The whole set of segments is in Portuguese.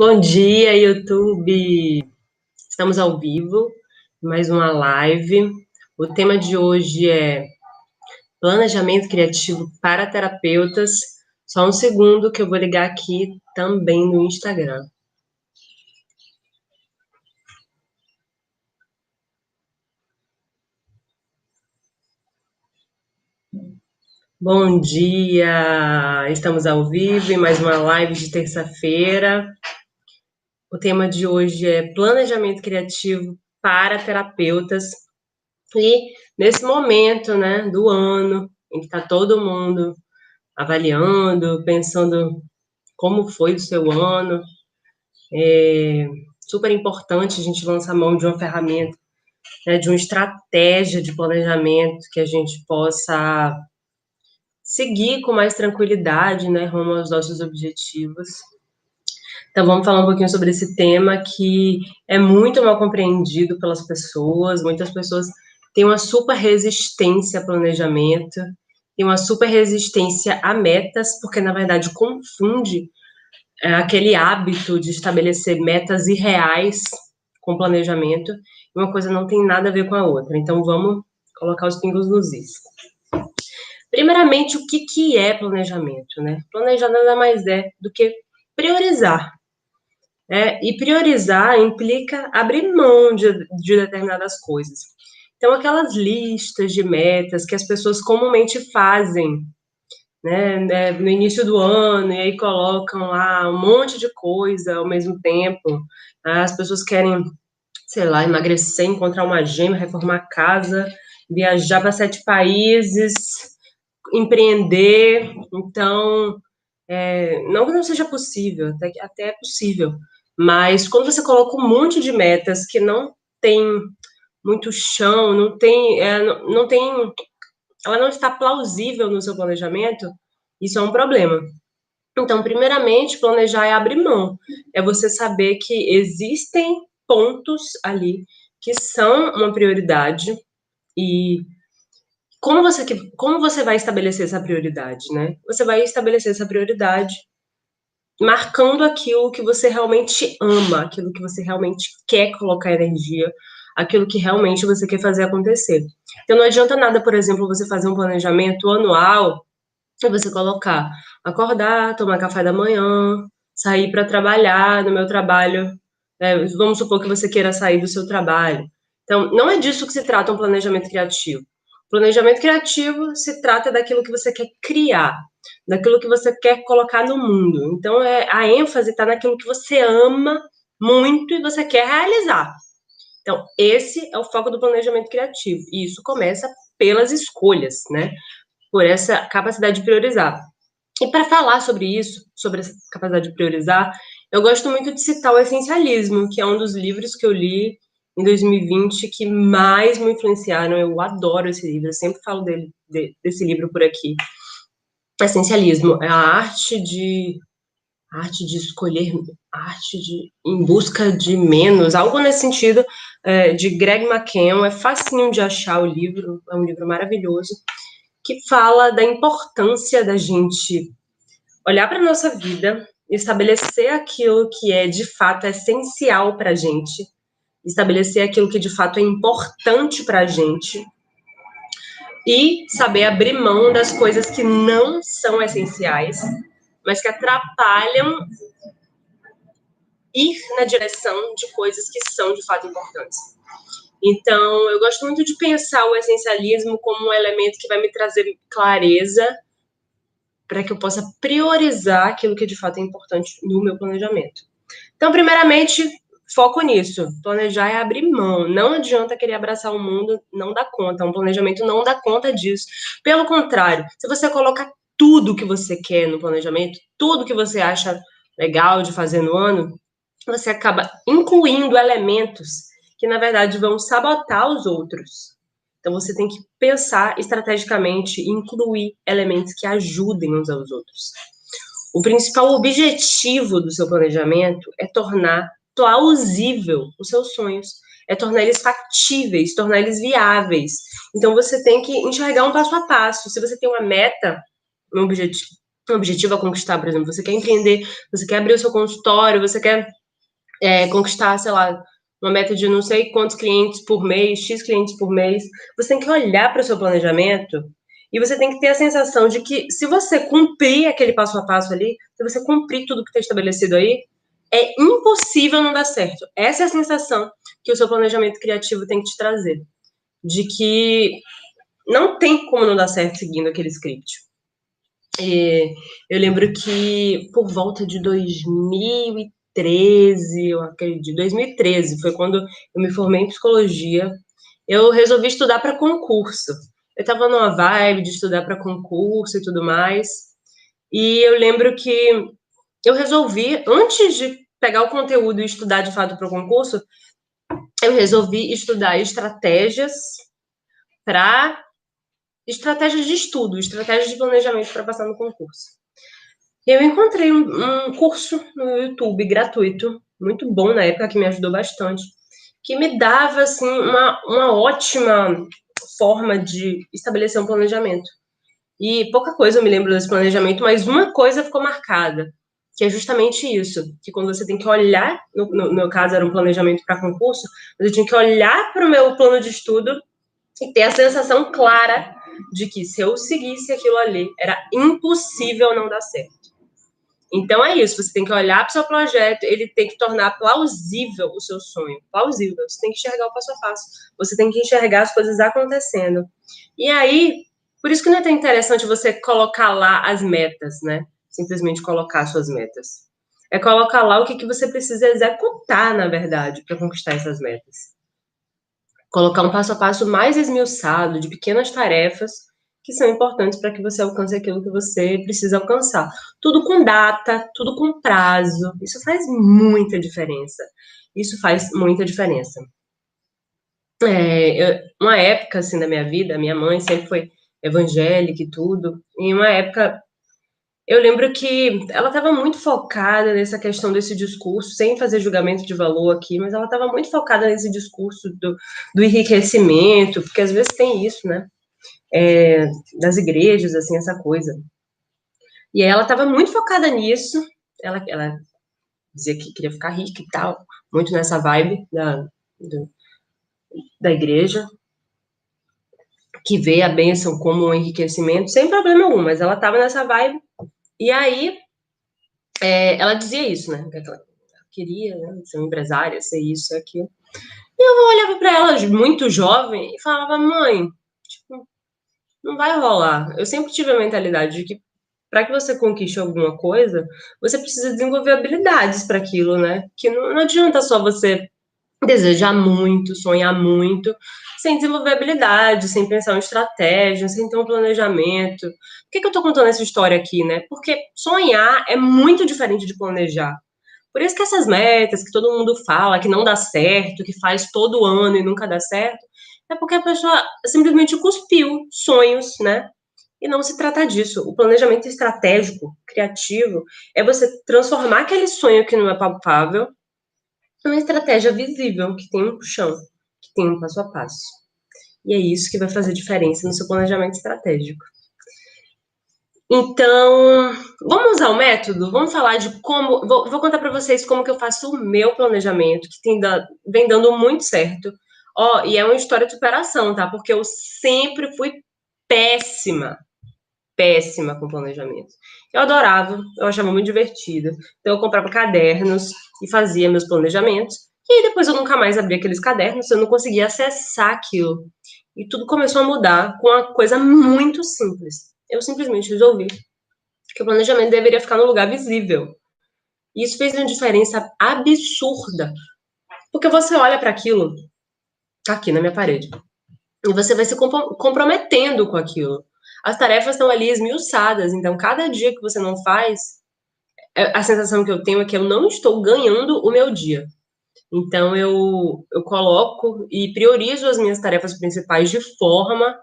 Bom dia, YouTube! Estamos ao vivo, mais uma live. O tema de hoje é planejamento criativo para terapeutas. Só um segundo que eu vou ligar aqui também no Instagram. Bom dia! Estamos ao vivo em mais uma live de terça-feira. O tema de hoje é planejamento criativo para terapeutas. E nesse momento, né, do ano, em que está todo mundo avaliando, pensando como foi o seu ano, é super importante a gente lançar a mão de uma ferramenta, né, de uma estratégia de planejamento que a gente possa seguir com mais tranquilidade, né, rumo aos nossos objetivos. Então vamos falar um pouquinho sobre esse tema que é muito mal compreendido pelas pessoas. Muitas pessoas têm uma super resistência a planejamento, têm uma super resistência a metas, porque na verdade confunde aquele hábito de estabelecer metas irreais com planejamento. Uma coisa não tem nada a ver com a outra. Então vamos colocar os pingos nos is. Primeiramente, o que é planejamento, né? Planejar nada mais é do que priorizar. E priorizar implica abrir mão de determinadas coisas. Então, aquelas listas de metas que as pessoas comumente fazem, né, no início do ano, e aí colocam lá um monte de coisa ao mesmo tempo. As pessoas querem, sei lá, emagrecer, encontrar uma gêmea, reformar a casa, viajar para 7 países, empreender. Então, não que não seja possível, até é possível, mas quando você coloca um monte de metas que não tem muito chão, não tem, ela não está plausível no seu planejamento, isso é um problema. Então, primeiramente, planejar é abrir mão, é você saber que existem pontos ali que são uma prioridade e como você vai estabelecer essa prioridade, né? Você vai estabelecer essa prioridade marcando aquilo que você realmente ama, aquilo que você realmente quer colocar energia, aquilo que realmente você quer fazer acontecer. Então não adianta nada, por exemplo, você fazer um planejamento anual e você colocar acordar, tomar café da manhã, sair para trabalhar no meu trabalho. Vamos supor que você queira sair do seu trabalho. Então, não é disso que se trata um planejamento criativo. Planejamento criativo se trata daquilo que você quer criar, daquilo que você quer colocar no mundo. Então, a ênfase está naquilo que você ama muito e você quer realizar. Então, esse é o foco do planejamento criativo. E isso começa pelas escolhas, né? Por essa capacidade de priorizar. E para falar sobre isso, sobre essa capacidade de priorizar, eu gosto muito de citar o Essencialismo, que é um dos livros que eu li em 2020 que mais me influenciaram. Eu adoro esse livro, eu sempre falo desse livro por aqui. Essencialismo é a arte de escolher, em busca de menos, algo nesse sentido, de Greg McKeown. É facinho de achar o livro, é um livro maravilhoso, que fala da importância da gente olhar para a nossa vida, estabelecer aquilo que é de fato essencial para a gente, estabelecer aquilo que de fato é importante para a gente e saber abrir mão das coisas que não são essenciais, mas que atrapalham ir na direção de coisas que são de fato importantes. Então, eu gosto muito de pensar o essencialismo como um elemento que vai me trazer clareza para que eu possa priorizar aquilo que de fato é importante no meu planejamento. Então, primeiramente, foco nisso. Planejar é abrir mão. Não adianta querer abraçar o mundo, não dá conta. Um planejamento não dá conta disso. Pelo contrário, se você colocar tudo que você quer no planejamento, tudo que você acha legal de fazer no ano, você acaba incluindo elementos que, na verdade, vão sabotar os outros. Então, você tem que pensar estrategicamente e incluir elementos que ajudem uns aos outros. O principal objetivo do seu planejamento é tornar plausível os seus sonhos, é tornar eles factíveis, tornar eles viáveis. Então, você tem que enxergar um passo a passo. Se você tem uma meta, um objetivo, um objetivo a conquistar, por exemplo, você quer empreender, você quer abrir o seu consultório, você quer conquistar, sei lá, uma meta de não sei quantos clientes por mês, X clientes por mês, você tem que olhar para o seu planejamento e você tem que ter a sensação de que se você cumprir aquele passo a passo ali, se você cumprir tudo que está estabelecido aí, é impossível não dar certo. Essa é a sensação que o seu planejamento criativo tem que te trazer, de que não tem como não dar certo seguindo aquele script. E eu lembro que por volta de 2013, eu acredito, 2013 foi quando eu me formei em psicologia. Eu resolvi estudar para concurso. Eu estava numa vibe de estudar para concurso e tudo mais. E eu lembro que eu resolvi, antes de pegar o conteúdo e estudar de fato para o concurso, eu resolvi estudar para estratégias de estudo, estratégias de planejamento para passar no concurso. Eu encontrei um curso no YouTube gratuito, muito bom na época, que me ajudou bastante, que me dava assim uma ótima forma de estabelecer um planejamento. E pouca coisa eu me lembro desse planejamento, mas uma coisa ficou marcada, que é justamente isso, que quando você tem que olhar, no meu caso era um planejamento para concurso, mas eu tinha que olhar para o meu plano de estudo e ter a sensação clara de que se eu seguisse aquilo ali, era impossível não dar certo. Então é isso, você tem que olhar para o seu projeto, ele tem que tornar plausível o seu sonho, plausível, você tem que enxergar o passo a passo, você tem que enxergar as coisas acontecendo. E aí, por isso que não é tão interessante você colocar lá as metas, né? Simplesmente colocar suas metas. É colocar lá o que você precisa executar, na verdade, para conquistar essas metas. Colocar um passo a passo mais esmiuçado, de pequenas tarefas, que são importantes para que você alcance aquilo que você precisa alcançar. Tudo com data, tudo com prazo. Isso faz muita diferença. Isso faz muita diferença. Uma época, assim, da minha vida, minha mãe sempre foi evangélica e tudo. E uma época, eu lembro que ela estava muito focada nessa questão desse discurso, sem fazer julgamento de valor aqui, mas ela estava muito focada nesse discurso do enriquecimento, porque às vezes tem isso, né? Das igrejas, assim, essa coisa. E aí ela estava muito focada nisso, ela dizia que queria ficar rica e tal, muito nessa vibe da igreja, que vê a bênção como um enriquecimento, sem problema algum, mas ela estava nessa vibe, e aí ela dizia isso, né? Que ela queria, né, ser uma empresária, ser isso, ser aquilo. E eu olhava para ela, muito jovem, e falava, mãe, tipo, não vai rolar. Eu sempre tive a mentalidade de que para que você conquiste alguma coisa, você precisa desenvolver habilidades para aquilo, né? Que não adianta só você desejar muito, sonhar muito, sem desenvolver habilidades, sem pensar em estratégia, sem ter um planejamento. Por que eu tô contando essa história aqui, né? Porque sonhar é muito diferente de planejar. Por isso que essas metas que todo mundo fala que não dá certo, que faz todo ano e nunca dá certo, é porque a pessoa simplesmente cuspiu sonhos, né? E não se trata disso. O planejamento estratégico, criativo, é você transformar aquele sonho que não é palpável numa estratégia visível, que tem um chão, que tem um passo a passo. E é isso que vai fazer diferença no seu planejamento estratégico. Então, vamos usar o método? Vamos falar de como... Vou contar para vocês como que eu faço o meu planejamento, que vem dando muito certo. E é uma história de superação, tá? Porque eu sempre fui péssima com planejamento. Eu adorava, eu achava muito divertido. Então, eu comprava cadernos e fazia meus planejamentos. E aí, depois eu nunca mais abria aqueles cadernos, eu não conseguia acessar aquilo. E tudo começou a mudar com uma coisa muito simples. Eu simplesmente resolvi que o planejamento deveria ficar no lugar visível. E isso fez uma diferença absurda. Porque você olha para aquilo, tá aqui na minha parede, e você vai se comprometendo com aquilo. As tarefas estão ali esmiuçadas, então cada dia que você não faz, a sensação que eu tenho é que eu não estou ganhando o meu dia. Então eu coloco e priorizo as minhas tarefas principais de forma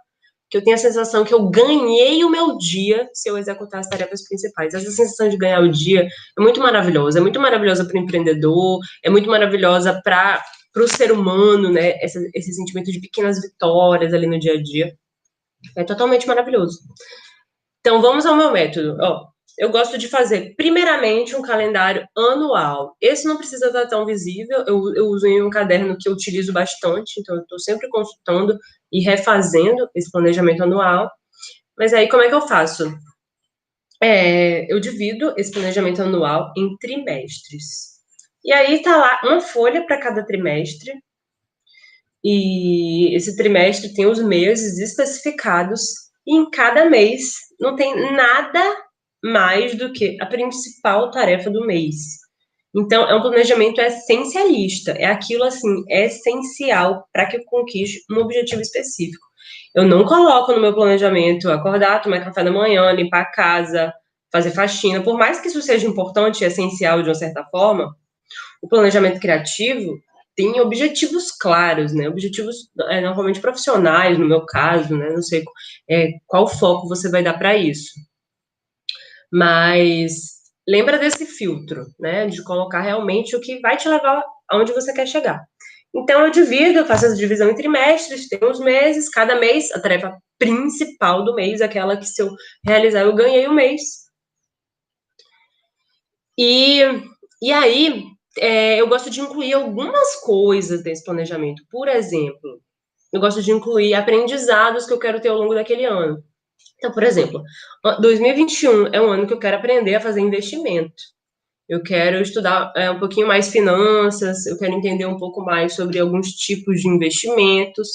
que eu tenho a sensação que eu ganhei o meu dia se eu executar as tarefas principais. Essa sensação de ganhar o dia é muito maravilhosa para o empreendedor, é muito maravilhosa para o ser humano, né? Esse sentimento de pequenas vitórias ali no dia a dia. É totalmente maravilhoso. Então, vamos ao meu método. eu gosto de fazer, primeiramente, um calendário anual. Esse não precisa estar tão visível, eu uso em um caderno que eu utilizo bastante, então eu estou sempre consultando e refazendo esse planejamento anual. Mas aí, como é que eu faço? Eu divido esse planejamento anual em trimestres. E aí tá lá uma folha para cada trimestre, e esse trimestre tem os meses especificados, e em cada mês não tem nada mais do que a principal tarefa do mês. Então, é um planejamento essencialista, é aquilo assim, é essencial para que eu conquiste um objetivo específico. Eu não coloco no meu planejamento acordar, tomar café da manhã, limpar a casa, fazer faxina, por mais que isso seja importante e essencial de uma certa forma, o planejamento criativo tem objetivos claros, né? Objetivos normalmente profissionais, no meu caso, né? Não sei qual foco você vai dar para isso, mas lembra desse filtro, né? De colocar realmente o que vai te levar aonde você quer chegar. Então eu divido, eu faço essa divisão em trimestres, tem os meses, cada mês, a tarefa principal do mês, aquela que se eu realizar eu ganhei o mês. E, e aí eu gosto de incluir algumas coisas desse planejamento. Por exemplo, eu gosto de incluir aprendizados que eu quero ter ao longo daquele ano. Então, por exemplo, 2021 é um ano que eu quero aprender a fazer investimento. Eu quero estudar um pouquinho mais finanças, eu quero entender um pouco mais sobre alguns tipos de investimentos.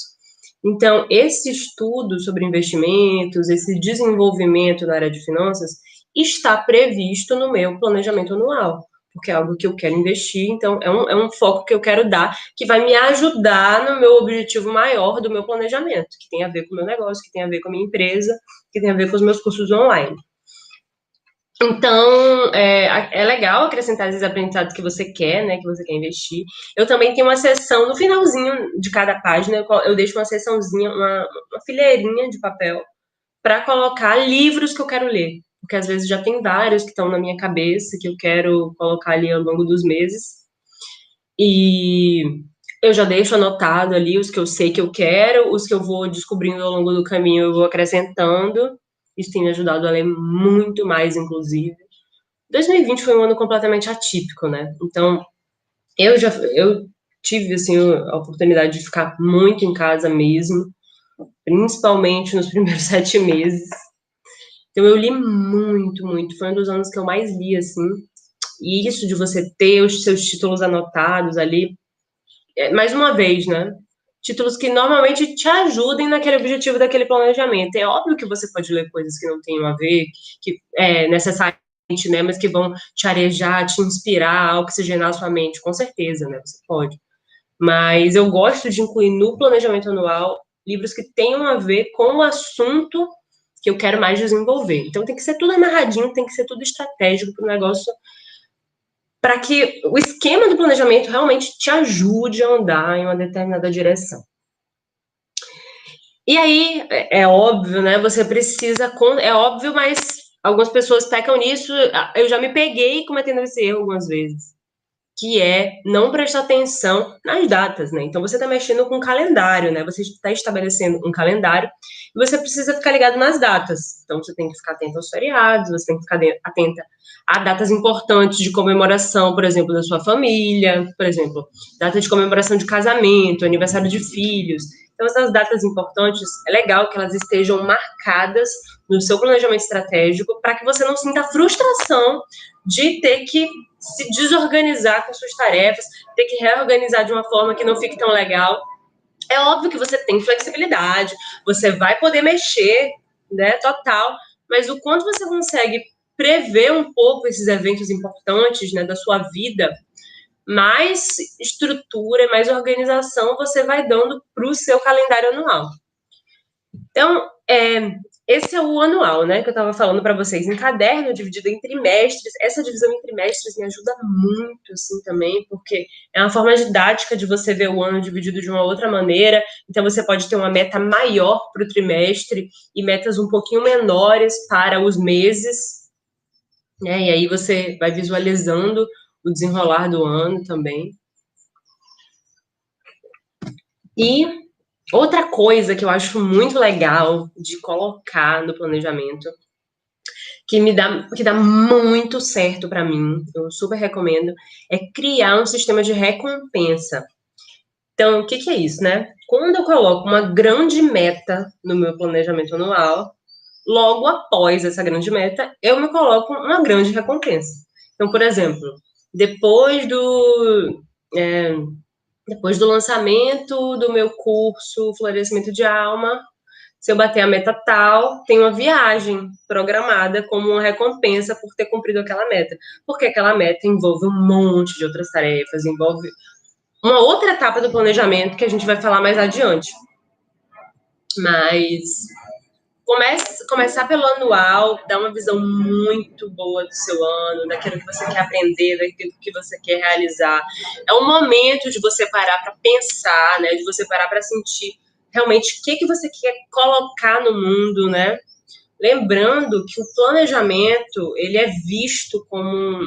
Então, esse estudo sobre investimentos, esse desenvolvimento na área de finanças, está previsto no meu planejamento anual, porque é algo que eu quero investir, então é um foco que eu quero dar, que vai me ajudar no meu objetivo maior do meu planejamento, que tem a ver com o meu negócio, que tem a ver com a minha empresa, que tem a ver com os meus cursos online. Então, é legal acrescentar esses aprendizados que você quer, né, que você quer investir. Eu também tenho uma seção, no finalzinho de cada página, eu deixo uma seçãozinha, uma fileirinha de papel, para colocar livros que eu quero ler. Porque às vezes já tem vários que estão na minha cabeça, que eu quero colocar ali ao longo dos meses. E eu já deixo anotado ali os que eu sei que eu quero, os que eu vou descobrindo ao longo do caminho, eu vou acrescentando. Isso tem me ajudado a ler muito mais, inclusive. 2020 foi um ano completamente atípico, né? Então, eu tive assim a oportunidade de ficar muito em casa mesmo, principalmente nos primeiros 7 meses. Então eu li muito, muito. Foi um dos anos que eu mais li assim. E isso de você ter os seus títulos anotados ali, mais uma vez, né? Títulos que normalmente te ajudem naquele objetivo daquele planejamento. É óbvio que você pode ler coisas que não tenham a ver, que é necessário, né, mas que vão te arejar, te inspirar, oxigenar a sua mente, com certeza, né? Você pode. Mas eu gosto de incluir no planejamento anual livros que tenham a ver com o assunto que eu quero mais desenvolver. Então tem que ser tudo amarradinho, tem que ser tudo estratégico para o negócio, para que o esquema do planejamento realmente te ajude a andar em uma determinada direção. E aí, é óbvio, né? Você precisa. É óbvio, mas algumas pessoas pecam nisso. Eu já me peguei cometendo esse erro algumas vezes, que é não prestar atenção nas datas, né? Então você está mexendo com o calendário, né? Você está estabelecendo um calendário e você precisa ficar ligado nas datas. Então você tem que ficar atento aos feriados, você tem que ficar atenta a datas importantes de comemoração, por exemplo, da sua família, por exemplo, data de comemoração de casamento, aniversário de filhos. Então essas datas importantes, é legal que elas estejam marcadas no seu planejamento estratégico para que você não sinta frustração de ter que se desorganizar com suas tarefas, ter que reorganizar de uma forma que não fique tão legal. É óbvio que você tem flexibilidade, você vai poder mexer, né, total, mas o quanto você consegue prever um pouco esses eventos importantes, né, da sua vida, mais estrutura, mais organização você vai dando para o seu calendário anual. Então, esse é o anual, né, que eu estava falando para vocês, em caderno dividido em trimestres. Essa divisão em trimestres me ajuda muito, assim, também, porque é uma forma didática de você ver o ano dividido de uma outra maneira. Então, você pode ter uma meta maior para o trimestre e metas um pouquinho menores para os meses, né, e aí você vai visualizando o desenrolar do ano também. E outra coisa que eu acho muito legal de colocar no planejamento que dá muito certo para mim, eu super recomendo, é criar um sistema de recompensa. Então, o que que é isso, né? Quando eu coloco uma grande meta no meu planejamento anual, logo após essa grande meta, eu me coloco uma grande recompensa. Então, por exemplo, depois do, é, depois do lançamento do meu curso Florescimento de Alma, se eu bater a meta tal, tem uma viagem programada como uma recompensa por ter cumprido aquela meta. Porque aquela meta envolve um monte de outras tarefas, envolve uma outra etapa do planejamento que a gente vai falar mais adiante. Mas começar pelo anual, dar uma visão muito boa do seu ano, daquilo que você quer aprender, daquilo que você quer realizar. É um momento de você parar para pensar, né? De você parar para sentir realmente o que que você quer colocar no mundo, né? Lembrando que o planejamento, ele é visto como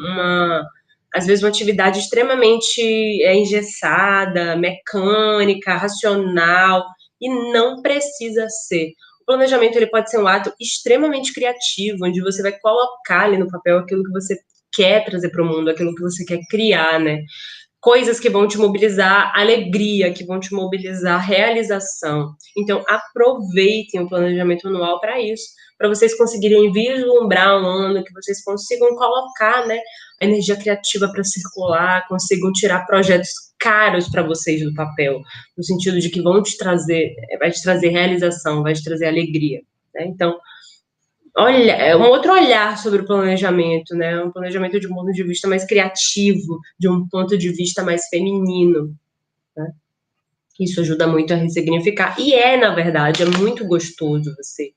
às vezes, uma atividade extremamente engessada, mecânica, racional, e não precisa ser. O planejamento ele pode ser um ato extremamente criativo, onde você vai colocar ali no papel aquilo que você quer trazer para o mundo, aquilo que você quer criar, né? Coisas que vão te mobilizar alegria, que vão te mobilizar realização. Então, aproveitem o planejamento anual para isso, para vocês conseguirem vislumbrar um ano, que vocês consigam colocar, né, a energia criativa para circular, consigam tirar projetos caros para vocês do papel, no sentido de que vão te trazer, vai te trazer realização, vai te trazer alegria. Né? Então, olha, é um outro olhar sobre o planejamento, né? Um planejamento de um ponto de vista mais criativo, de um ponto de vista mais feminino. Né? Isso ajuda muito a ressignificar. E na verdade, é muito gostoso você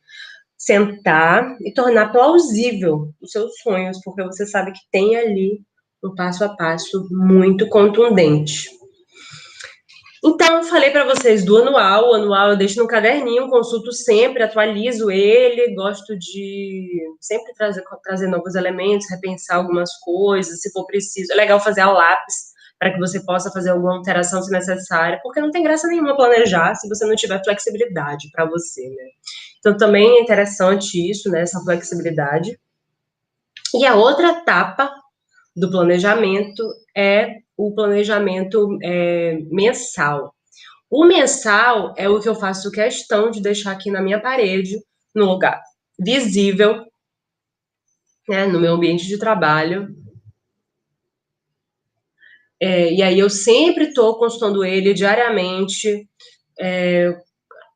sentar e tornar plausível os seus sonhos, porque você sabe que tem ali um passo a passo muito contundente. Então, eu falei para vocês do anual. O anual eu deixo no caderninho, consulto sempre, atualizo ele, gosto de sempre trazer novos elementos, repensar algumas coisas, se for preciso. É legal fazer a lápis, para que você possa fazer alguma alteração se necessária, porque não tem graça nenhuma planejar se você não tiver flexibilidade para você, né? Então, também é interessante isso, né, essa flexibilidade. E a outra etapa do planejamento é o planejamento mensal. O mensal é o que eu faço questão de deixar aqui na minha parede, no lugar visível, né, no meu ambiente de trabalho. E aí eu sempre estou consultando ele diariamente.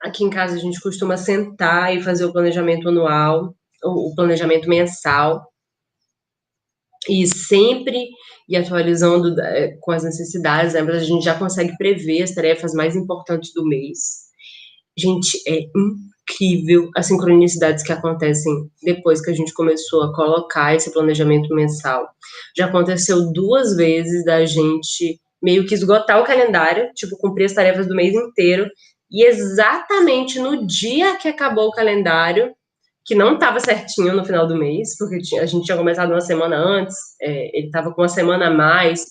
Aqui em casa a gente costuma sentar e fazer o planejamento anual, o planejamento mensal. E sempre ir atualizando com as necessidades, né? A gente já consegue prever as tarefas mais importantes do mês. Gente, é incrível as sincronicidades que acontecem depois que a gente começou a colocar esse planejamento mensal. Já aconteceu 2 vezes da gente meio que esgotar o calendário, tipo, cumprir as tarefas do mês inteiro, e exatamente no dia que acabou o calendário, que não estava certinho no final do mês, porque a gente tinha começado uma semana antes, ele estava com uma semana a mais.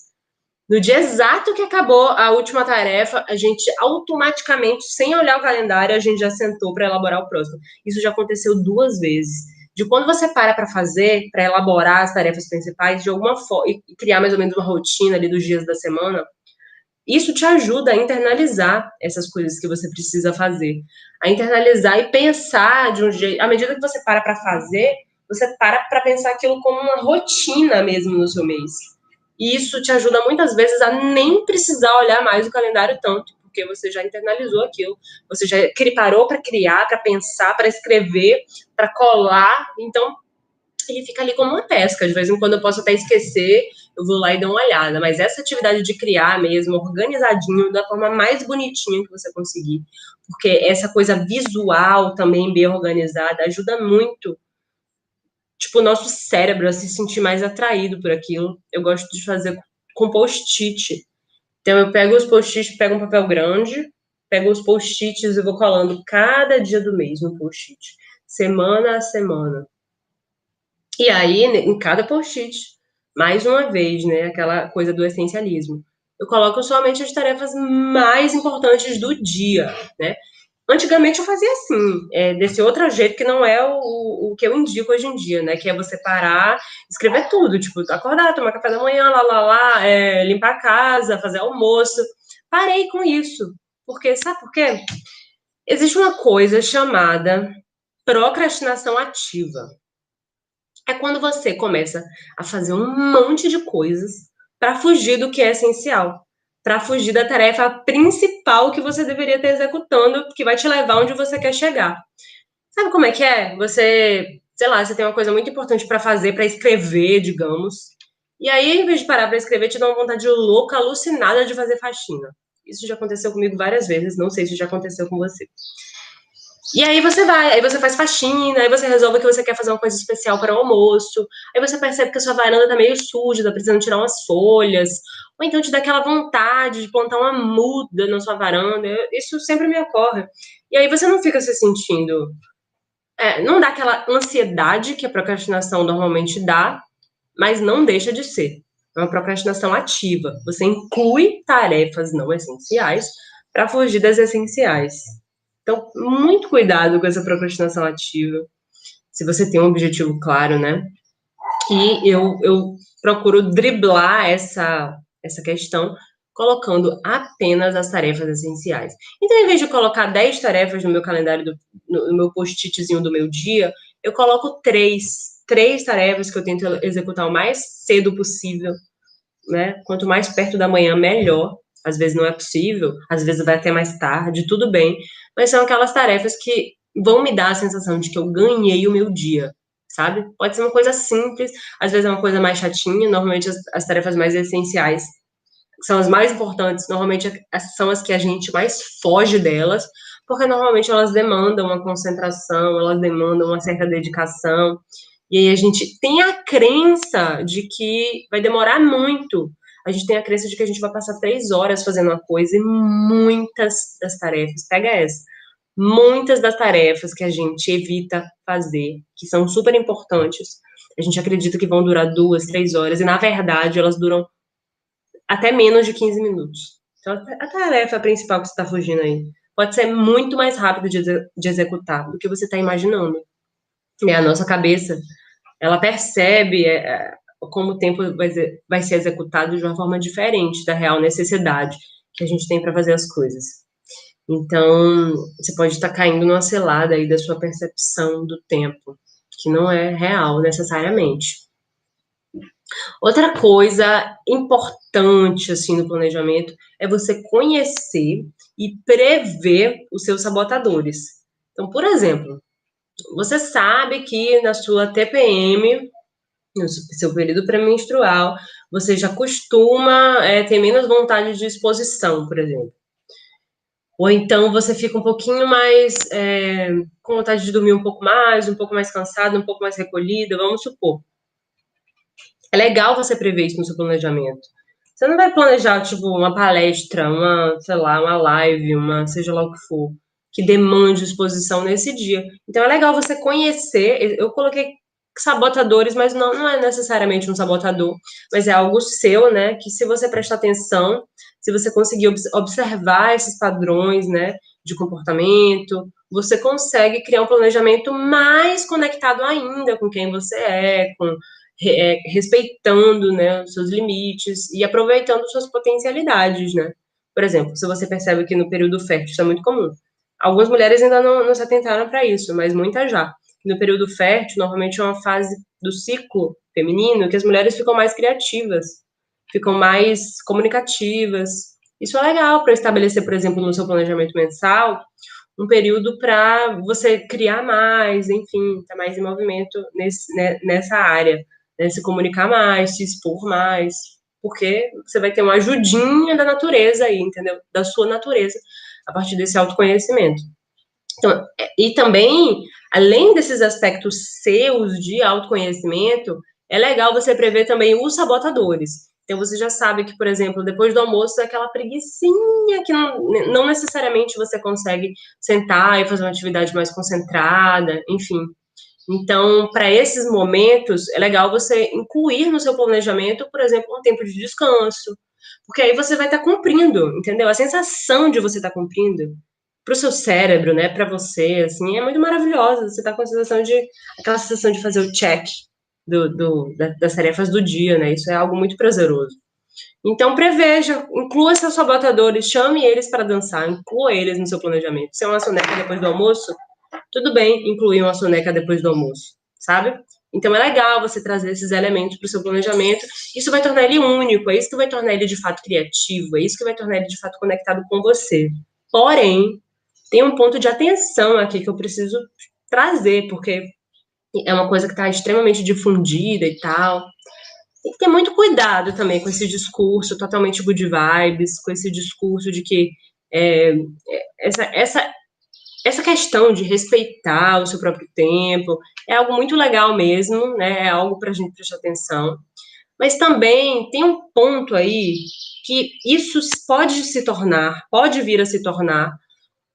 No dia exato que acabou a última tarefa, a gente automaticamente, sem olhar o calendário, a gente já sentou para elaborar o próximo. Isso já aconteceu 2 vezes. De quando você para fazer, para elaborar as tarefas principais, de alguma forma, e criar mais ou menos uma rotina ali dos dias da semana, isso te ajuda a internalizar essas coisas que você precisa fazer. A internalizar e pensar de um jeito. À medida que você para fazer, você para pensar aquilo como uma rotina mesmo no seu mês. E isso te ajuda muitas vezes a nem precisar olhar mais o calendário tanto, porque você já internalizou aquilo, você já parou para criar, para pensar, para escrever, para colar. Então, ele fica ali como uma pesca. De vez em quando eu posso até esquecer, eu vou lá e dou uma olhada. Mas essa atividade de criar mesmo, organizadinho, da forma mais bonitinha que você conseguir, porque essa coisa visual também bem organizada ajuda muito, tipo, o nosso cérebro a se sentir mais atraído por aquilo. Eu gosto de fazer com post-it. Então eu pego os post-its, pego um papel grande, pego os post-its e vou colando cada dia do mês no post-it, semana a semana. E aí, em cada post-it, mais uma vez, né, aquela coisa do essencialismo. Eu coloco somente as tarefas mais importantes do dia, né? Antigamente eu fazia assim, desse outro jeito que não é o que eu indico hoje em dia, né? Que é você parar, escrever tudo, tipo, acordar, tomar café da manhã, lá, limpar a casa, fazer almoço. Parei com isso. Porque, sabe por quê? Existe uma coisa chamada procrastinação ativa. É quando você começa a fazer um monte de coisas para fugir do que é essencial, para fugir da tarefa principal que você deveria estar executando, que vai te levar onde você quer chegar. Sabe como é que é? Você, sei lá, você tem uma coisa muito importante para fazer, para escrever, digamos. E aí, em vez de parar para escrever, te dá uma vontade louca, alucinada de fazer faxina. Isso já aconteceu comigo várias vezes, não sei se já aconteceu com você. E aí você vai, aí você faz faxina, aí você resolve que você quer fazer uma coisa especial para o almoço, aí você percebe que a sua varanda tá meio suja, tá precisando tirar umas folhas, ou então te dá aquela vontade de plantar uma muda na sua varanda, isso sempre me ocorre. E aí você não fica se sentindo, não dá aquela ansiedade que a procrastinação normalmente dá, mas não deixa de ser. É uma procrastinação ativa. Você inclui tarefas não essenciais para fugir das essenciais. Então, muito cuidado com essa procrastinação ativa. Se você tem um objetivo claro, né? E eu procuro driblar essa questão colocando apenas as tarefas essenciais. Então, em vez de colocar 10 tarefas no meu calendário, no meu post-itzinho do meu dia, eu coloco três tarefas que eu tento executar o mais cedo possível, né? Quanto mais perto da manhã, melhor. Às vezes não é possível, às vezes vai até mais tarde, tudo bem. Mas são aquelas tarefas que vão me dar a sensação de que eu ganhei o meu dia, sabe? Pode ser uma coisa simples, às vezes é uma coisa mais chatinha. Normalmente as tarefas mais essenciais são as mais importantes, normalmente são as que a gente mais foge delas, porque normalmente elas demandam uma concentração, elas demandam uma certa dedicação. E aí a gente tem a crença de que vai demorar muito. A gente tem a crença de que a gente vai passar 3 horas fazendo uma coisa e muitas das tarefas, pega essa, muitas das tarefas que a gente evita fazer, que são super importantes, a gente acredita que vão durar 2, 3 horas e na verdade elas duram até menos de 15 minutos. Então a tarefa principal que você está fugindo aí pode ser muito mais rápido de executar do que você está imaginando. E a nossa cabeça ela percebe como o tempo vai ser executado de uma forma diferente da real necessidade que a gente tem para fazer as coisas. Então, você pode estar caindo numa cilada aí da sua percepção do tempo, que não é real necessariamente. Outra coisa importante assim no planejamento é você conhecer e prever os seus sabotadores. Então, por exemplo, você sabe que na sua TPM, no seu período pré-menstrual, você já costuma ter menos vontade de exposição, por exemplo. Ou então você fica um pouquinho mais com vontade de dormir um pouco mais cansado, um pouco mais recolhida, vamos supor. É legal você prever isso no seu planejamento. Você não vai planejar, tipo, uma palestra, sei lá, uma live, seja lá o que for, que demande exposição nesse dia. Então é legal você conhecer. Eu coloquei sabotadores, mas não é necessariamente um sabotador, mas é algo seu, né? Que se você prestar atenção, se você conseguir observar esses padrões, né, de comportamento, você consegue criar um planejamento mais conectado ainda com quem você com respeitando, né, os seus limites e aproveitando suas potencialidades, né? Por exemplo, se você percebe que no período fértil isso é muito comum. Algumas mulheres ainda não se atentaram para isso, mas muitas já. No período fértil, normalmente é uma fase do ciclo feminino que as mulheres ficam mais criativas, ficam mais comunicativas. Isso é legal para estabelecer, por exemplo, no seu planejamento mensal, um período para você criar mais, enfim, estar mais em movimento nessa área, né? Se comunicar mais, se expor mais, porque você vai ter uma ajudinha da natureza aí, entendeu? Da sua natureza, a partir desse autoconhecimento. Então, e também, além desses aspectos seus de autoconhecimento, é legal você prever também os sabotadores. Então, você já sabe que, por exemplo, depois do almoço, é aquela preguicinha que não necessariamente você consegue sentar e fazer uma atividade mais concentrada, enfim. Então, para esses momentos, é legal você incluir no seu planejamento, por exemplo, um tempo de descanso, porque aí você vai estar cumprindo, entendeu? A sensação de você estar cumprindo para o seu cérebro, né, para você, assim, é muito maravilhosa. Você tá com a sensação de, aquela sensação de fazer o check das tarefas do dia, né? Isso é algo muito prazeroso. Então, preveja, inclua seus sabotadores, chame eles para dançar, inclua eles no seu planejamento. Se é uma soneca depois do almoço, tudo bem incluir uma soneca depois do almoço, sabe? Então, é legal você trazer esses elementos para o seu planejamento. Isso vai tornar ele único, é isso que vai tornar ele de fato criativo, é isso que vai tornar ele de fato conectado com você. Porém, tem um ponto de atenção aqui que eu preciso trazer, porque é uma coisa que está extremamente difundida e tal. Tem que ter muito cuidado também com esse discurso totalmente good vibes, com esse discurso de que é, essa questão de respeitar o seu próprio tempo é algo muito legal mesmo, né? É algo para a gente prestar atenção. Mas também tem um ponto aí que isso pode vir a se tornar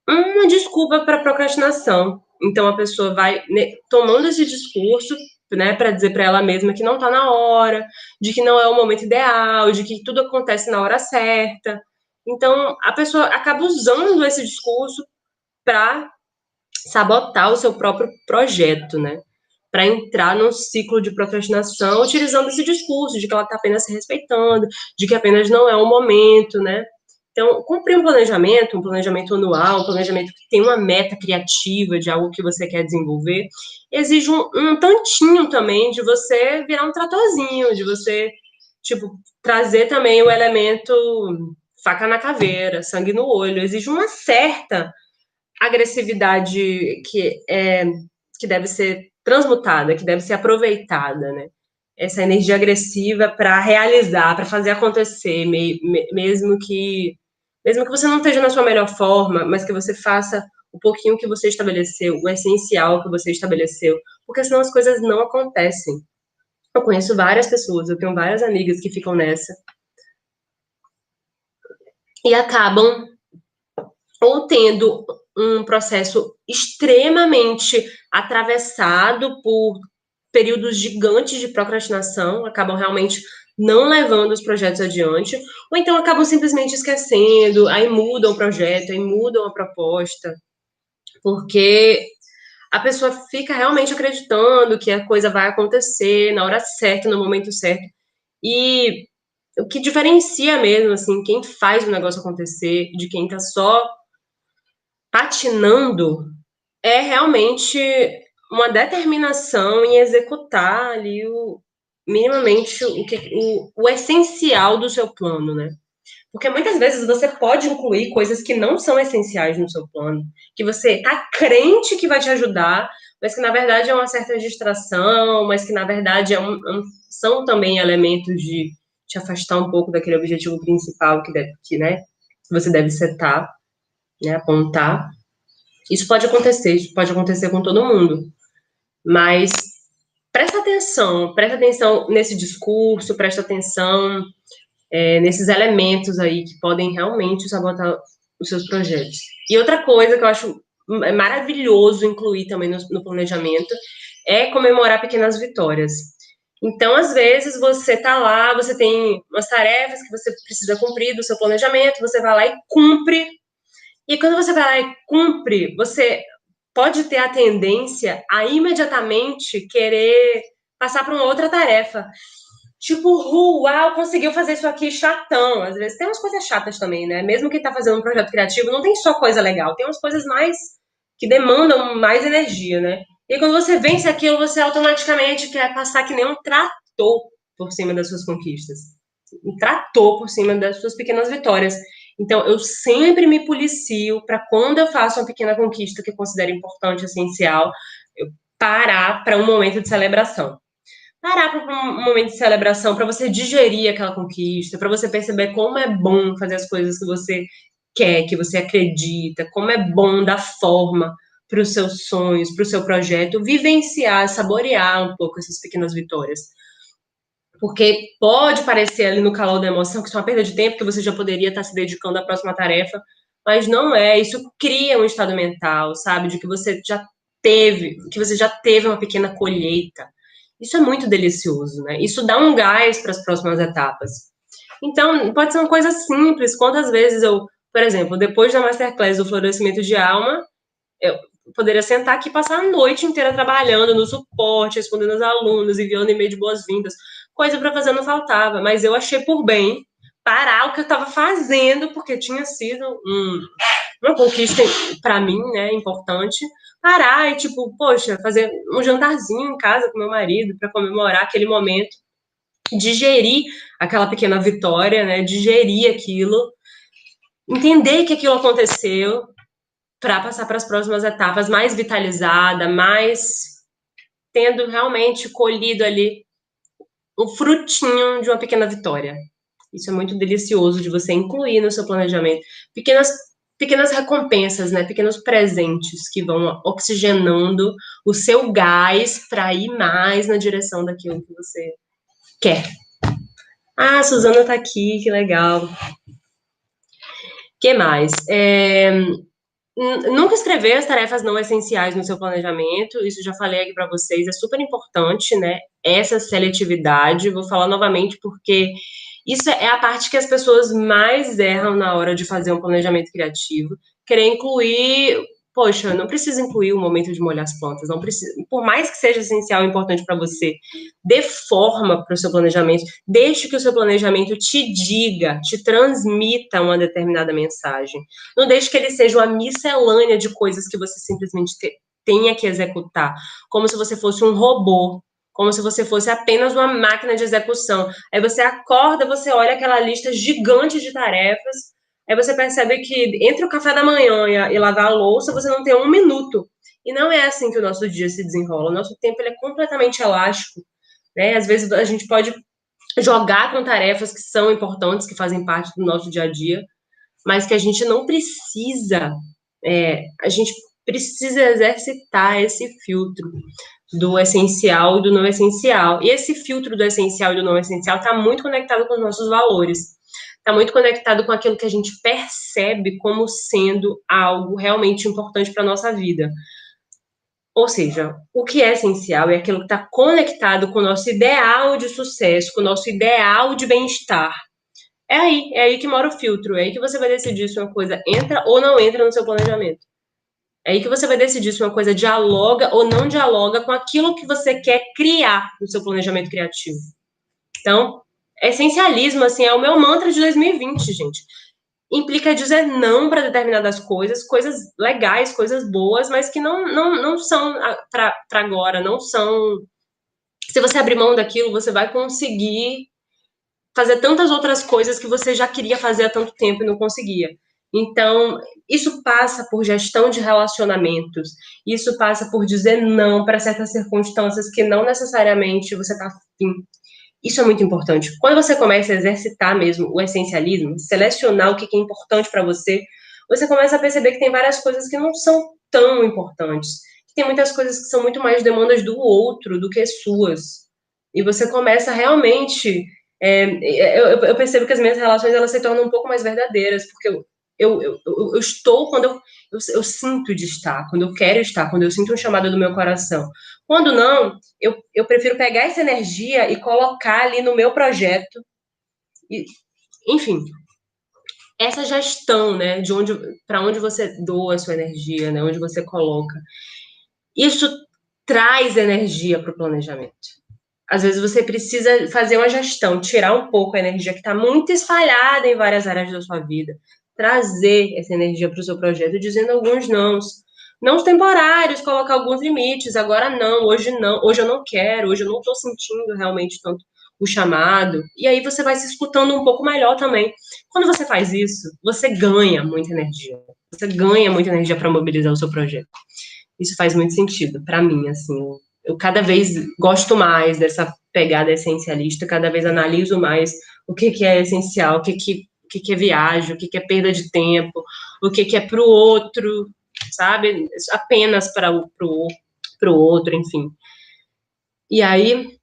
uma desculpa para procrastinação. Então a pessoa vai, né, tomando esse discurso, né, para dizer para ela mesma que não está na hora, de que não é o momento ideal, de que tudo acontece na hora certa. Então a pessoa acaba usando esse discurso para sabotar o seu próprio projeto, né? Para entrar num ciclo de procrastinação, utilizando esse discurso de que ela está apenas se respeitando, de que apenas não é o momento, né? Então, cumprir um planejamento anual, um planejamento que tem uma meta criativa de algo que você quer desenvolver, exige um tantinho também de você virar um tratorzinho, de você, tipo, trazer também o elemento faca na caveira, sangue no olho, exige uma certa agressividade que deve ser transmutada, que deve ser aproveitada, né? Essa energia agressiva para realizar, para fazer acontecer, mesmo que você não esteja na sua melhor forma, mas que você faça o pouquinho que você estabeleceu, o essencial que você estabeleceu, porque senão as coisas não acontecem. Eu conheço várias pessoas, eu tenho várias amigas que ficam nessa e acabam ou tendo um processo extremamente atravessado por períodos gigantes de procrastinação, acabam realmente não levando os projetos adiante, ou então acabam simplesmente esquecendo, aí mudam o projeto, aí mudam a proposta, porque a pessoa fica realmente acreditando que a coisa vai acontecer na hora certa, no momento certo, e o que diferencia mesmo, assim, quem faz o negócio acontecer de quem tá só patinando é realmente uma determinação em executar ali minimamente o essencial do seu plano, né? Porque muitas vezes você pode incluir coisas que não são essenciais no seu plano, que você tá crente que vai te ajudar, mas que na verdade é uma certa distração, mas que na verdade são também elementos de te afastar um pouco daquele objetivo principal né, que você deve setar, né, apontar. Isso pode acontecer com todo mundo. Mas presta atenção nesse discurso, presta atenção nesses elementos aí que podem realmente sabotar os seus projetos. E outra coisa que eu acho maravilhoso incluir também no planejamento é comemorar pequenas vitórias. Então, às vezes, você tá lá, você tem umas tarefas que você precisa cumprir do seu planejamento, você vai lá e cumpre. E quando você vai lá e cumpre, você pode ter a tendência a imediatamente querer passar para uma outra tarefa. Tipo, uau, conseguiu fazer isso aqui chatão. Às vezes tem umas coisas chatas também, né? Mesmo quem tá fazendo um projeto criativo, não tem só coisa legal, tem umas coisas mais que demandam mais energia, né? E quando você vence aquilo, você automaticamente quer passar que nem um trator por cima das suas conquistas. Um trator por cima das suas pequenas vitórias. Então, eu sempre me policio para quando eu faço uma pequena conquista que eu considero importante, essencial, eu parar para um momento de celebração. Parar para um momento de celebração, para você digerir aquela conquista, para você perceber como é bom fazer as coisas que você quer, que você acredita, como é bom dar forma para os seus sonhos, para o seu projeto, vivenciar, saborear um pouco essas pequenas vitórias. Porque pode parecer ali no calor da emoção que isso é uma perda de tempo, que você já poderia estar se dedicando à próxima tarefa, mas não é. Isso cria um estado mental, sabe? De que você já teve uma pequena colheita. Isso é muito delicioso, né? Isso dá um gás para as próximas etapas. Então, pode ser uma coisa simples. Quantas vezes eu, Por exemplo, depois da Masterclass do Florescimento de Alma, eu poderia sentar aqui e passar a noite inteira trabalhando no suporte, respondendo aos alunos, enviando e-mail de boas-vindas. Coisa para fazer não faltava, mas eu achei por bem parar o que eu estava fazendo, porque tinha sido uma conquista para mim, né, importante. Parar e, tipo, poxa, fazer um jantarzinho em casa com meu marido para comemorar aquele momento, digerir aquela pequena vitória, né, digerir aquilo, entender que aquilo aconteceu, para passar para as próximas etapas mais vitalizada, mais tendo realmente colhido ali o frutinho de uma pequena vitória. Isso é muito delicioso de você incluir no seu planejamento. Pequenas recompensas, né? Pequenos presentes que vão oxigenando o seu gás para ir mais na direção daquilo que você quer. Ah, a Suzana tá aqui, que legal. Que mais? Nunca escrever as tarefas não essenciais no seu planejamento, isso já falei aqui para vocês, é super importante, né? Essa seletividade, vou falar novamente porque isso é a parte que as pessoas mais erram na hora de fazer um planejamento criativo. Querer incluir, poxa, não precisa incluir o momento de molhar as plantas, não precisa, por mais que seja essencial e importante para você, dê forma para o seu planejamento, deixe que o seu planejamento te diga, te transmita uma determinada mensagem. Não deixe que ele seja uma miscelânea de coisas que você simplesmente tenha que executar, como se você fosse um robô, como se você fosse apenas uma máquina de execução. Aí você acorda, você olha aquela lista gigante de tarefas, aí você percebe que entre o café da manhã e lavar a louça, você não tem um minuto. E não é assim que o nosso dia se desenrola. O nosso tempo ele é completamente elástico, né? Às vezes a gente pode jogar com tarefas que são importantes, que fazem parte do nosso dia a dia, mas que a gente não precisa, a gente precisa exercitar esse filtro do essencial e do não essencial. E esse filtro do essencial e do não essencial está muito conectado com os nossos valores. Está muito conectado com aquilo que a gente percebe como sendo algo realmente importante para a nossa vida. Ou seja, o que é essencial é aquilo que está conectado com o nosso ideal de sucesso, com o nosso ideal de bem-estar. É aí que mora o filtro, é aí que você vai decidir se uma coisa entra ou não entra no seu planejamento. É aí que você vai decidir se uma coisa dialoga ou não dialoga com aquilo que você quer criar no seu planejamento criativo. Então, essencialismo, assim, é o meu mantra de 2020, gente. Implica dizer não para determinadas coisas legais, coisas boas, mas que não são para agora, não são. Se você abrir mão daquilo, você vai conseguir fazer tantas outras coisas que você já queria fazer há tanto tempo e não conseguia. Então, isso passa por gestão de relacionamentos, isso passa por dizer não para certas circunstâncias que não necessariamente você está afim. Isso é muito importante. Quando você começa a exercitar mesmo o essencialismo, selecionar o que é importante para você, você começa a perceber que tem várias coisas que não são tão importantes. Que tem muitas coisas que são muito mais demandas do outro do que suas. E você começa realmente. Eu percebo que as minhas relações elas se tornam um pouco mais verdadeiras, porque eu estou quando eu sinto de estar, quando eu quero estar, quando eu sinto um chamado do meu coração. Quando não, eu prefiro pegar essa energia e colocar ali no meu projeto. E, enfim, essa gestão, né, de para onde você doa a sua energia, né, onde você coloca. Isso traz energia para o planejamento. Às vezes você precisa fazer uma gestão, tirar um pouco a energia que está muito espalhada em várias áreas da sua vida, trazer essa energia para o seu projeto, dizendo alguns nãos. Não temporários, colocar alguns limites. Agora não, hoje eu não quero, hoje eu não estou sentindo realmente tanto o chamado. E aí você vai se escutando um pouco melhor também. Quando você faz isso, você ganha muita energia. Você ganha muita energia para mobilizar o seu projeto. Isso faz muito sentido para mim, assim. Eu cada vez gosto mais dessa pegada essencialista, cada vez analiso mais o que é essencial, o que é viagem, o que é perda de tempo, o que é para o outro, sabe? Apenas para o outro, enfim. E aí,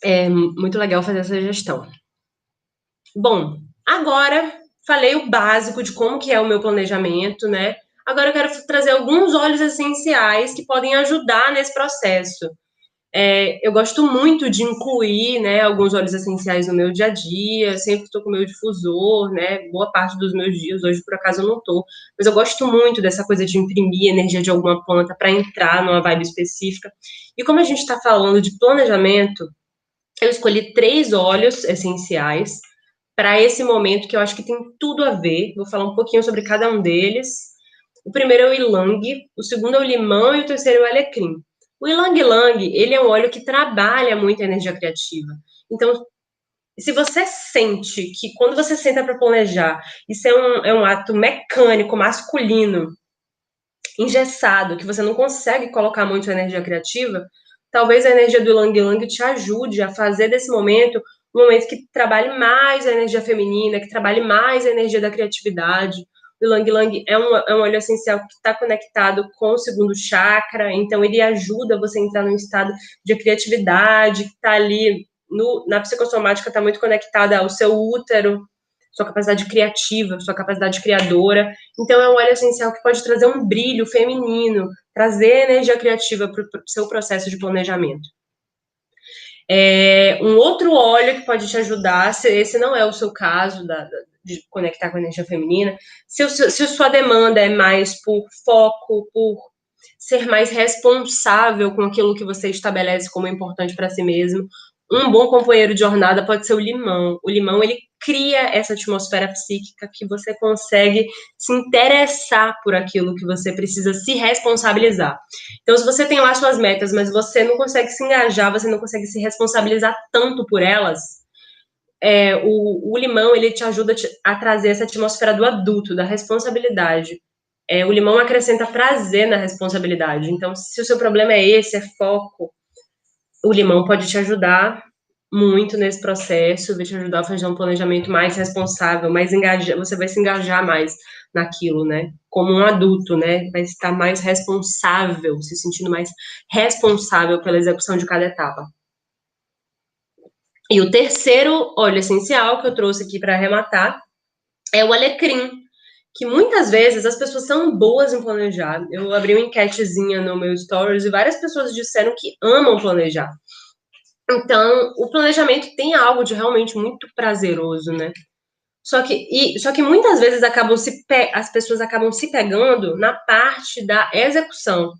é muito legal fazer essa gestão. Bom, agora falei o básico de como que é o meu planejamento, né? Agora eu quero trazer alguns óleos essenciais que podem ajudar nesse processo. Eu gosto muito de incluir, né, alguns óleos essenciais no meu dia a dia, sempre estou com o meu difusor, né, boa parte dos meus dias, hoje por acaso eu não estou, mas eu gosto muito dessa coisa de imprimir energia de alguma planta para entrar numa vibe específica. E como a gente está falando de planejamento, eu escolhi 3 óleos essenciais para esse momento que eu acho que tem tudo a ver. Vou falar um pouquinho sobre cada um deles. O primeiro é o ylang, o segundo é o limão e o terceiro é o alecrim. O ylang-ylang, ele é um óleo que trabalha muito a energia criativa. Então, se você sente que quando você senta para planejar, isso é um ato mecânico, masculino, engessado, que você não consegue colocar muito energia criativa, talvez a energia do ylang ylang te ajude a fazer desse momento um momento que trabalhe mais a energia feminina, que trabalhe mais a energia da criatividade. O ylang ylang é um óleo essencial que está conectado com o segundo chakra, então ele ajuda você a entrar num estado de criatividade, que está ali na psicossomática, está muito conectada ao seu útero, sua capacidade criativa, sua capacidade criadora. Então, é um óleo essencial que pode trazer um brilho feminino, trazer energia criativa para o seu processo de planejamento. Um outro óleo que pode te ajudar, se esse não é o seu caso, de conectar com a energia feminina, se sua demanda é mais por foco, por ser mais responsável com aquilo que você estabelece como importante para si mesmo, um bom companheiro de jornada pode ser o limão. O limão, ele cria essa atmosfera psíquica que você consegue se interessar por aquilo que você precisa se responsabilizar. Então, se você tem lá suas metas, mas você não consegue se engajar, você não consegue se responsabilizar tanto por elas, o limão, ele te ajuda a trazer essa atmosfera do adulto, da responsabilidade. O limão acrescenta prazer na responsabilidade. Então, se o seu problema é esse, é foco, o limão pode te ajudar muito nesse processo, vai te ajudar a fazer um planejamento mais responsável, mais engajado, você vai se engajar mais naquilo, né? Como um adulto, né? Vai estar mais responsável, se sentindo mais responsável pela execução de cada etapa. E o terceiro óleo essencial que eu trouxe aqui para arrematar é o alecrim, que muitas vezes as pessoas são boas em planejar. Eu abri uma enquetezinha no meu stories e várias pessoas disseram que amam planejar. Então, o planejamento tem algo de realmente muito prazeroso, né? Só que muitas vezes as pessoas acabam se pegando na parte da execução.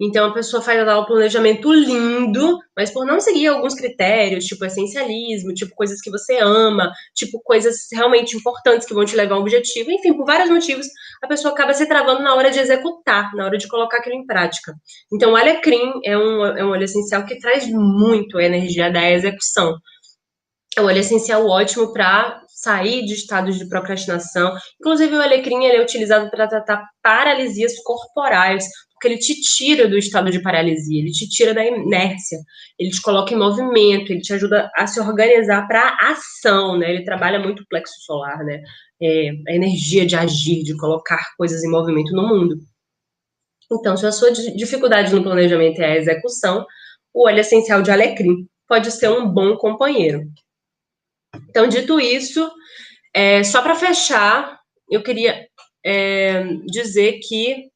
Então a pessoa faz lá o planejamento lindo, mas por não seguir alguns critérios, tipo essencialismo, tipo coisas que você ama, tipo coisas realmente importantes que vão te levar ao objetivo, enfim, por vários motivos, a pessoa acaba se travando na hora de executar, na hora de colocar aquilo em prática. Então o alecrim é um óleo essencial que traz muito a energia da execução. É um óleo essencial ótimo para sair de estados de procrastinação. Inclusive, o alecrim ele é utilizado para tratar paralisias corporais, porque ele te tira do estado de paralisia, ele te tira da inércia, ele te coloca em movimento, ele te ajuda a se organizar para ação, né? Ele trabalha muito o plexo solar, né? A energia de agir, de colocar coisas em movimento no mundo. Então, se a sua dificuldade no planejamento é a execução, o óleo essencial de alecrim pode ser um bom companheiro. Então, dito isso, só para fechar, eu queria dizer que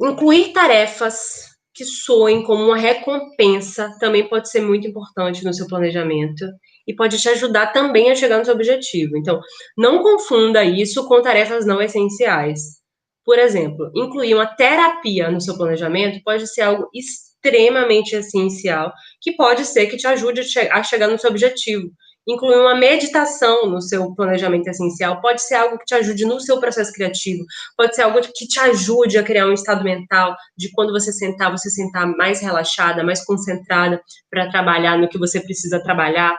incluir tarefas que soem como uma recompensa também pode ser muito importante no seu planejamento e pode te ajudar também a chegar no seu objetivo. Então, não confunda isso com tarefas não essenciais. Por exemplo, incluir uma terapia no seu planejamento pode ser algo extremamente essencial, que pode ser que te ajude a chegar no seu objetivo. Incluir uma meditação no seu planejamento essencial pode ser algo que te ajude no seu processo criativo, pode ser algo que te ajude a criar um estado mental de quando você sentar mais relaxada, mais concentrada para trabalhar no que você precisa trabalhar.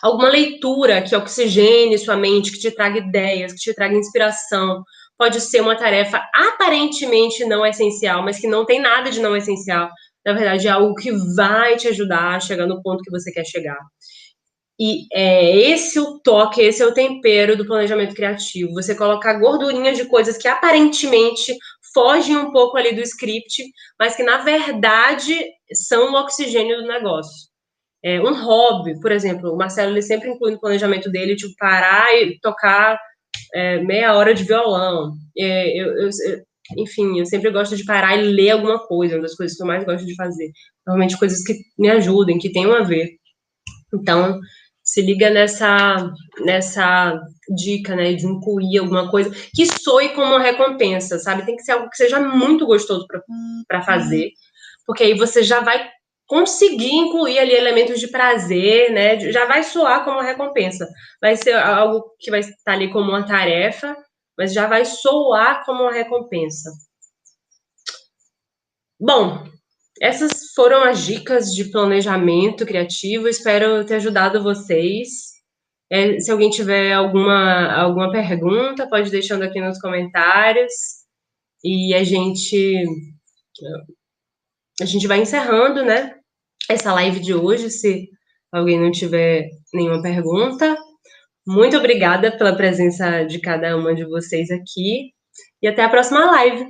Alguma leitura que oxigene sua mente, que te traga ideias, que te traga inspiração. Pode ser uma tarefa aparentemente não essencial, mas que não tem nada de não essencial. Na verdade, é algo que vai te ajudar a chegar no ponto que você quer chegar. E esse é o toque, esse é o tempero do planejamento criativo. Você colocar gordurinha de coisas que aparentemente fogem um pouco ali do script, mas que na verdade são o oxigênio do negócio. Um hobby, por exemplo, o Marcelo ele sempre inclui no planejamento dele, tipo, parar e tocar meia hora de violão. enfim, eu sempre gosto de parar e ler alguma coisa, uma das coisas que eu mais gosto de fazer. Normalmente coisas que me ajudem, que tenham a ver. Então, se liga nessa dica, né, de incluir alguma coisa que soe como uma recompensa, sabe? Tem que ser algo que seja muito gostoso para fazer, porque aí você já vai conseguir incluir ali elementos de prazer, né? Já vai soar como uma recompensa. Vai ser algo que vai estar ali como uma tarefa, mas já vai soar como uma recompensa. Bom, essas foram as dicas de planejamento criativo. Espero ter ajudado vocês. Se alguém tiver alguma pergunta, pode ir deixando aqui nos comentários. E a gente vai encerrando, né? Essa live de hoje, se alguém não tiver nenhuma pergunta. Muito obrigada pela presença de cada uma de vocês aqui. E até a próxima live.